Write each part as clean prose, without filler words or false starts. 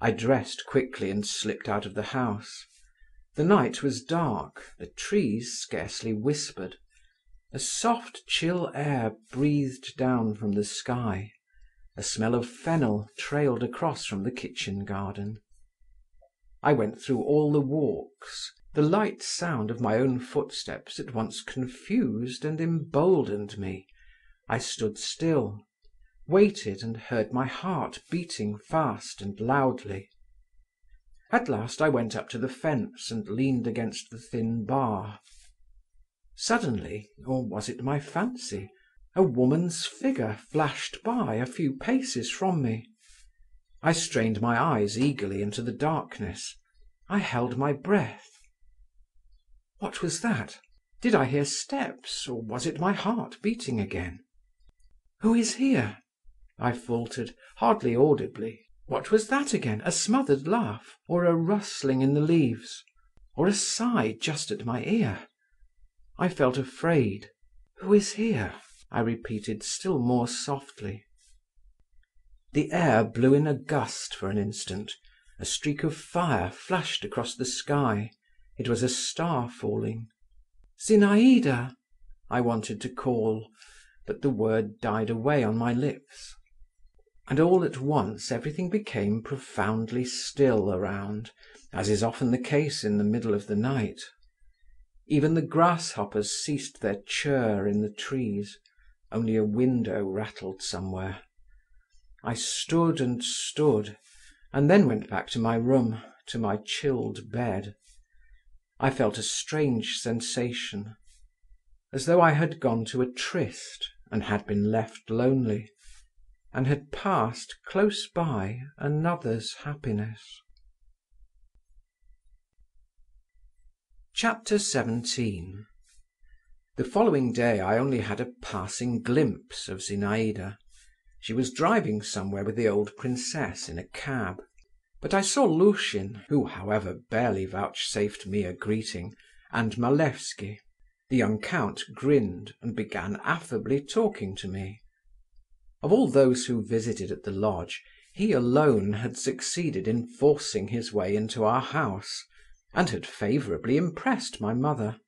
I dressed quickly and slipped out of the house. The night was dark, the trees scarcely whispered. A soft, chill air breathed down from the sky. A smell of fennel trailed across from the kitchen garden. I went through all the walks. The light sound of my own footsteps at once confused and emboldened me. I stood still, waited, and heard my heart beating fast and loudly. At last I went up to the fence and leaned against the thin bar. Suddenly, or was it my fancy, a woman's figure flashed by a few paces from me. I strained my eyes eagerly into the darkness. I held my breath. What was that? Did I hear steps, or was it my heart beating again? "Who is here?" I faltered, hardly audibly. What was that again? A smothered laugh, or a rustling in the leaves, or a sigh just at my ear? I felt afraid. "Who is here?" I repeated still more softly. The air blew in a gust for an instant. A streak of fire flashed across the sky. It was a star falling. "Zinaïda!" I wanted to call, but the word died away on my lips. And all at once everything became profoundly still around, as is often the case in the middle of the night. Even the grasshoppers ceased their churr in the trees. Only a window rattled somewhere. I stood and stood, and then went back to my room, to my chilled bed. I felt a strange sensation, as though I had gone to a tryst and had been left lonely, and had passed close by another's happiness. Chapter 17. The following day I only had a passing glimpse of Zinaïda. She was driving somewhere with the old princess in a cab. But I saw Lushin, who, however, barely vouchsafed me a greeting, and Malevsky. The young count grinned and began affably talking to me. Of all those who visited at the lodge, he alone had succeeded in forcing his way into our house, and had favourably impressed my mother.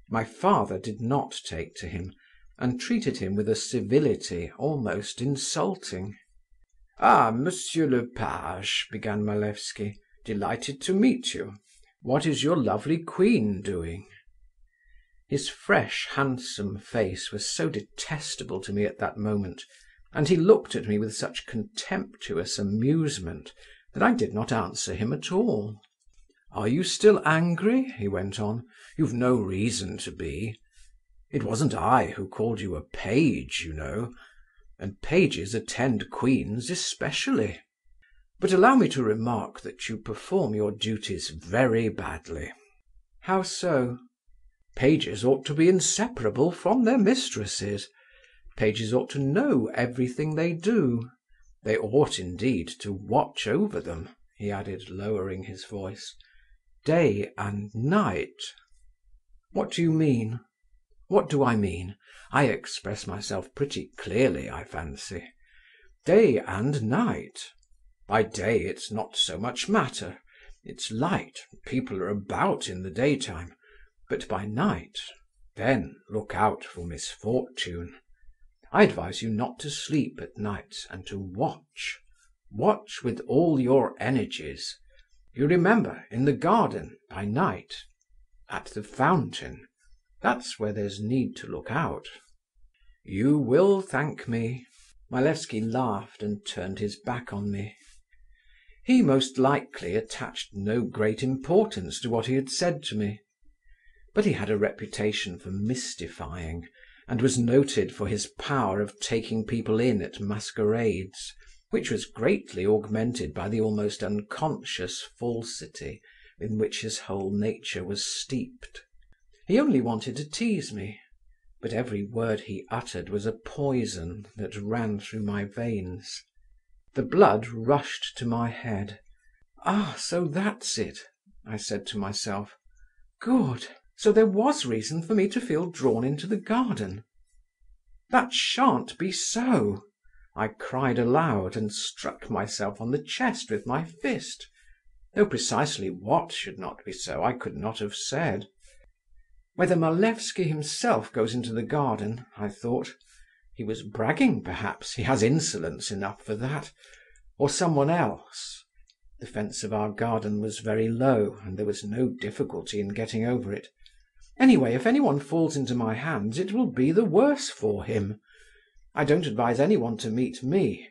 My father did not take to him, and treated him with a civility almost insulting. "Ah, Monsieur le Page," began Malevsky, "delighted to meet you. What is your lovely queen doing?" His fresh, handsome face was so detestable to me at that moment, and he looked at me with such contemptuous amusement, that I did not answer him at all. "Are you still angry?" he went on. "You've no reason to be. It wasn't I who called you a page, you know, and pages attend queens especially. But allow me to remark that you perform your duties very badly." "How so?" "Pages ought to be inseparable from their mistresses. Pages ought to know everything they do. They ought, indeed, to watch over them," he added, lowering his voice, "day and night." "What do you mean?" "What do I mean? I express myself pretty clearly, I fancy. Day and night. By day it's not so much matter. It's light, people are about in the daytime. But by night, then look out for misfortune. I advise you not to sleep at night, and to watch. Watch with all your energies. You remember, in the garden, by night, at the fountain. That's where there's need to look out." "You will thank me." Malevsky laughed and turned his back on me. He most likely attached no great importance to what he had said to me. But he had a reputation for mystifying, and was noted for his power of taking people in at masquerades, which was greatly augmented by the almost unconscious falsity in which his whole nature was steeped. He only wanted to tease me, but every word he uttered was a poison that ran through my veins. The blood rushed to my head. "Ah, so that's it," I said to myself. "Good. So there was reason for me to feel drawn into the garden. That shan't be so. I cried aloud and struck myself on the chest with my fist, though precisely what should not be so I could not have said. Whether Malevsky himself goes into the garden, I thought. He was bragging, perhaps, he has insolence enough for that. Or someone else. The fence of our garden was very low, and there was no difficulty in getting over it. Anyway, if anyone falls into my hands, it will be the worse for him. I don't advise anyone to meet me.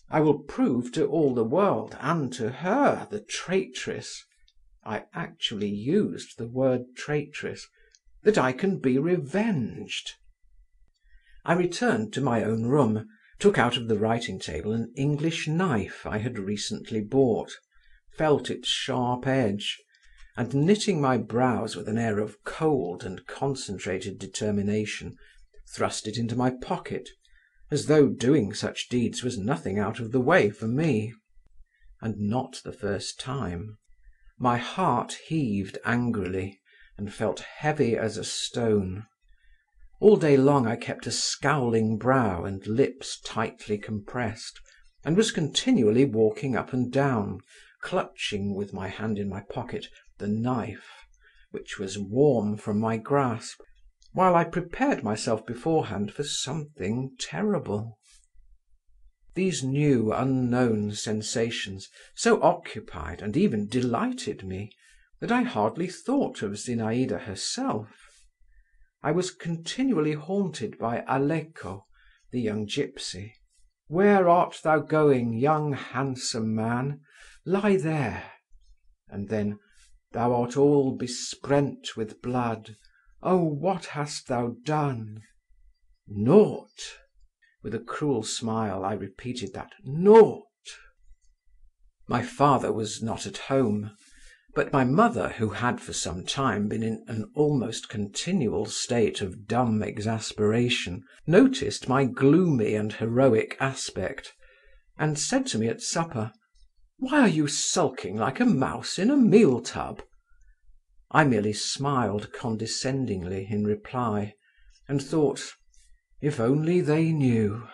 I will prove to all the world, and to her, the traitress (I actually used the word traitress), that I can be revenged. I returned to my own room, took out of the writing table an English knife I had recently bought, felt its sharp edge, and knitting my brows with an air of cold and concentrated determination, thrust it into my pocket, as though doing such deeds was nothing out of the way for me. And not the first time. My heart heaved angrily, and felt heavy as a stone. All day long I kept a scowling brow and lips tightly compressed, and was continually walking up and down, clutching, with my hand in my pocket, the knife, which was warm from my grasp, while I prepared myself beforehand for something terrible. These new, unknown sensations so occupied and even delighted me that I hardly thought of Zinaïda herself. I was continually haunted by Aleko, the young gipsy. "Where art thou going, young handsome man? Lie there." And then, "Thou art all besprent with blood. Oh, what hast thou done?" "Naught." With a cruel smile I repeated that "naught." My father was not at home, but my mother, who had for some time been in an almost continual state of dumb exasperation, noticed my gloomy and heroic aspect, and said to me at supper, "Why are you sulking like a mouse in a meal tub?" I merely smiled condescendingly in reply, and thought, if only they knew.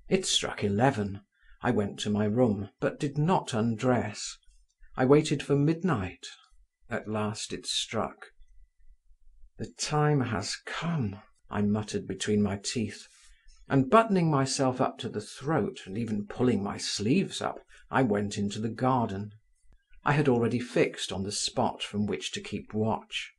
It struck 11. I went to my room, but did not undress. I waited for midnight. At last it struck. "The time has come," I muttered between my teeth, and buttoning myself up to the throat, and even pulling my sleeves up, I went into the garden. I had already fixed on the spot from which to keep watch.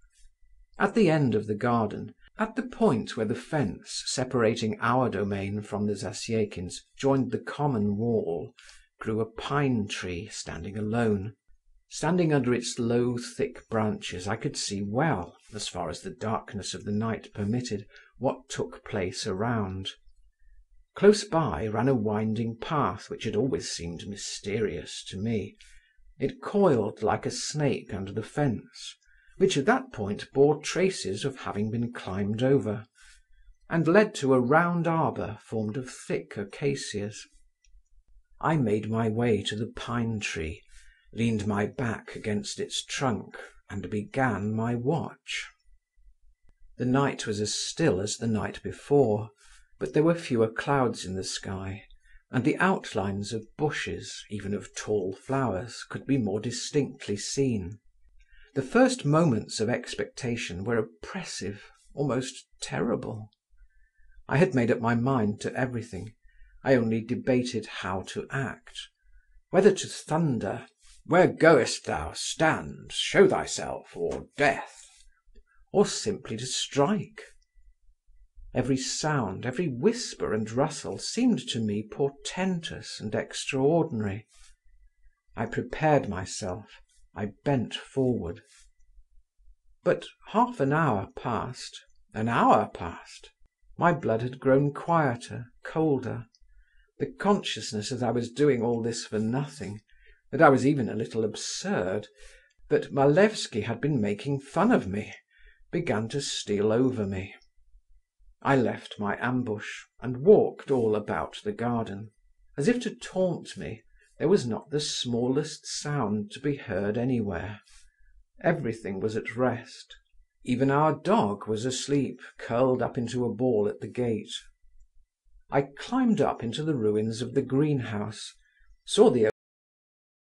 At the end of the garden, at the point where the fence separating our domain from the Zasyekins' joined the common wall, grew a pine tree standing alone. Standing under its low, thick branches, I could see well, as far as the darkness of the night permitted, what took place around. Close by ran a winding path which had always seemed mysterious to me. It coiled like a snake under the fence, which at that point bore traces of having been climbed over, and led to a round arbour formed of thick acacias. I made my way to the pine tree, leaned my back against its trunk, and began my watch. The night was as still as the night before, but there were fewer clouds in the sky, and the outlines of bushes, even of tall flowers, could be more distinctly seen. The first moments of expectation were oppressive, almost terrible. I had made up my mind to everything. I only debated how to act. Whether to thunder, "Where goest thou? Stand, show thyself, or death," or simply to strike. Every sound, every whisper and rustle seemed to me portentous and extraordinary. I prepared myself. I bent forward. But half an hour passed, an hour passed. My blood had grown quieter, colder. The consciousness that I was doing all this for nothing, that I was even a little absurd, that Malevsky had been making fun of me, began to steal over me. I left my ambush, and walked all about the garden. As if to taunt me, there was not the smallest sound to be heard anywhere. Everything was at rest. Even our dog was asleep, curled up into a ball at the gate. I climbed up into the ruins of the greenhouse, saw the